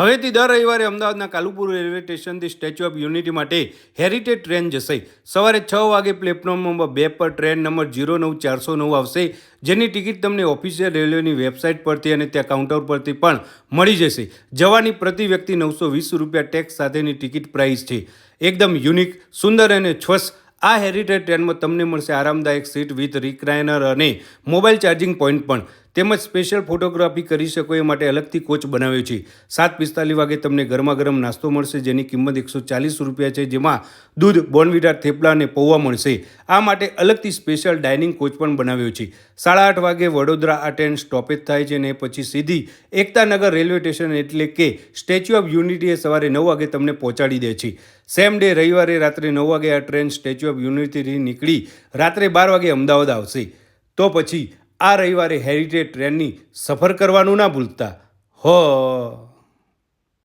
હવેથી દર રવિવારે અમદાવાદના કાલુપુર રેલવે સ્ટેશનથી સ્ટેચ્યુ ઓફ યુનિટી માટે હેરિટેજ ટ્રેન જશે. સવારે 6 વાગે પ્લેટફોર્મ નંબર 2 પર ટ્રેન નંબર 09409 આવશે, જેની ટિકિટ તમને ઓફિશિયલ રેલવેની વેબસાઇટ પરથી અને ત્યાં કાઉન્ટર પરથી પણ મળી જશે. જવાની પ્રતિ વ્યક્તિ 920 રૂપિયા ટેક્સ સાથેની ટિકિટ પ્રાઇસ છે. એકદમ યુનિક, સુંદર અને સ્વચ્છ આ હેરિટેજ ટ્રેનમાં તમને મળશે આરામદાયક સીટ વિથ રિક્લાઇનર અને મોબાઈલ ચાર્જિંગ પોઈન્ટ પણ, તેમજ સ્પેશિયલ ફોટોગ્રાફી કરી શકો એ માટે અલગથી કોચ બનાવ્યો છે. 7:45 વાગે તમને ગરમા ગરમ નાસ્તો મળશે, જેની કિંમત 140 રૂપિયા છે, જેમાં દૂધ, બોર્નવિટા, થેપલા અને પૌવા મળશે. આ માટે અલગથી સ્પેશિયલ ડાઇનિંગ કોચ પણ બનાવ્યો છે. 8:30 વાગે વડોદરા આ ટ્રેન સ્ટોપેજ થાય છે અને પછી સીધી એકતા નગર રેલવે સ્ટેશન એટલે કે સ્ટેચ્યુ ઓફ યુનિટીએ સવારે 9 વાગે તમને પહોંચાડી દે છે. સેમ ડે રવિવારે રાત્રે 9 વાગે આ ટ્રેન સ્ટેચ્યુ ઓફ યુનિટીથી નીકળી રાત્રે 12 વાગે અમદાવાદ આવશે. તો પછી આ રવિવારે હેરિટેજ ટ્રેનની સફર કરવાનું ના ભૂલતા. હો